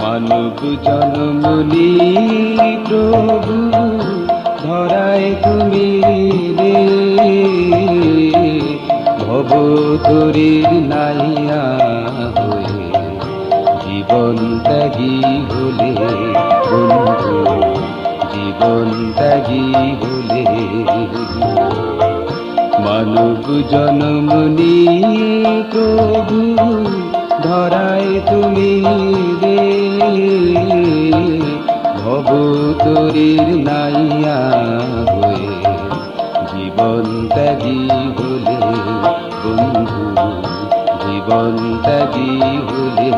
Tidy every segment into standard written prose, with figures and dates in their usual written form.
মানব জনমনি প্রভু ধরায় তুমি রে, ভব তোরের নাইয়া হয়ে জীবন ত্যাগী হলে বন্ধু, জীবন ত্যাগী হলে। মানব জনমনি প্রভু ধরায় তুমি রে, ভব তোরের নাইয়া হয়ে জীবন ত্যাগী হলে বন্ধু, জীবন ত্যাগী হলে।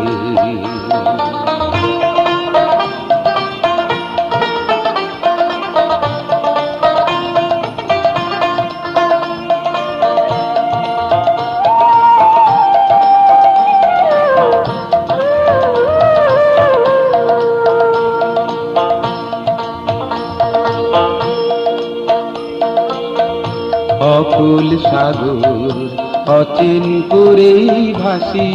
অকুল সাগর অচিন করে ভাসি,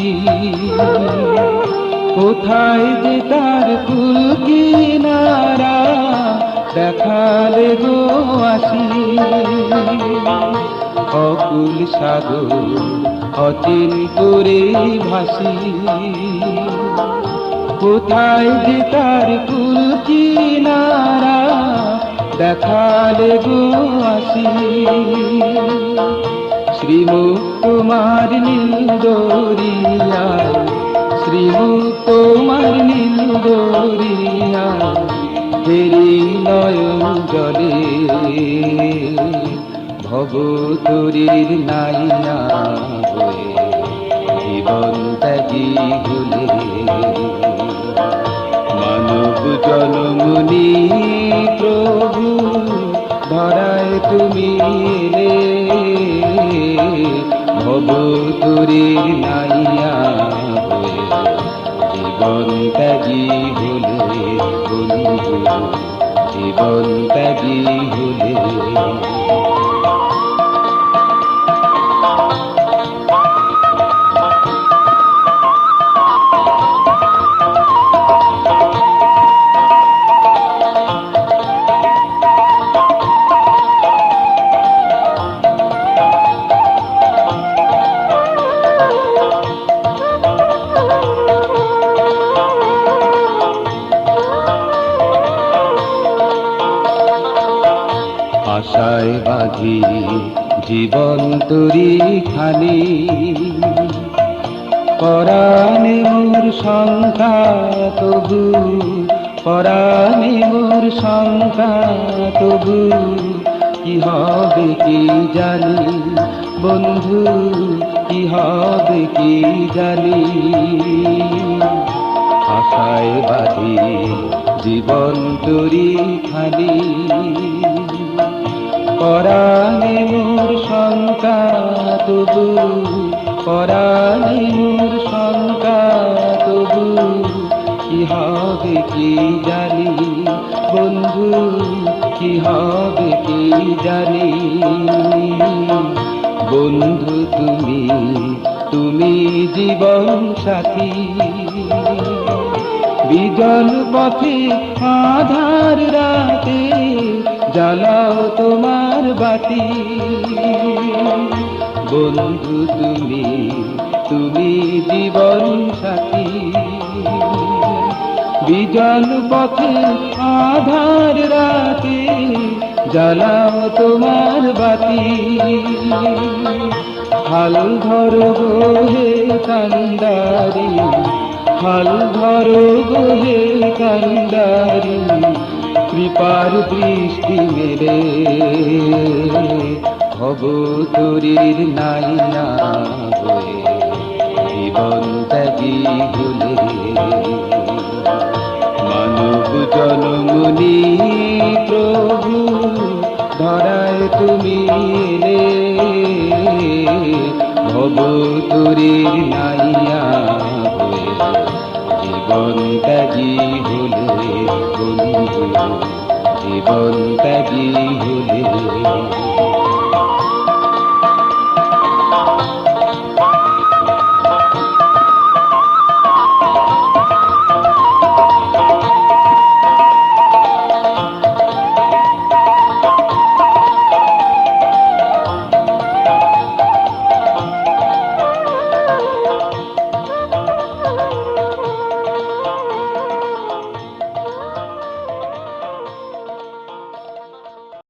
কোথায় যে তার কুল কিনারা দেখালে গো আসি। অকুল সাগর অচিন করে ভাসি, কোথায় যে তার কুল কিনারা দেখালে গো আসি। শ্রীমুখ তোমার নীল দরিয়ায়, শ্রীমুখ তোমার নীল দরিয়ায় ফেরি নয়ন জলে, ভব তোরের নাইয়া হয়ে জীবন ত্যাগী হলে। মানব জনমনি প্রভু ধরায় তুমি এলে, ভব তোরের নাইয়া হয়ে জীবন ত্যাগী হলে বন্ধু, জীবন ত্যাগী হলে। আশায় বাঁধি জীবন তরি খালি, পরাণে মোর শঙ্কা তবু, পরাণে মোর শঙ্কা তবু, কি হবে কি জানি বন্ধু, কি হবে কি জানি। আশায় বাঁধি জীবন তরি খালি, পরাণে মোর শঙ্কা তবু, পরাণে মোর শঙ্কা তবু, কি হবে কি জানি বন্ধু, কি হবে কি জানি। বন্ধু তুমি, তুমি জীবন সাথী, বিজল পথে আধার রাতে জ্বালাও তোমার বাতি। বন্ধু তুমি, তুমি জীবন সাথী, বিজল পথে আধার রাতে জ্বালাও তোমার বাতি। হাল ধরো গো হে কান্দারি, হাল ধরো গো হে কান্দারি, কৃপার দৃষ্টি মেরে ভব তোরের নাইয়া হয়ে জীবন ত্যাগী হলে। মানব জনমনি এলে ভব তোরের নাইয়া হয়ে জীবন ত্যাগী হলে বন্ধু জীবন ত্যাগী হলে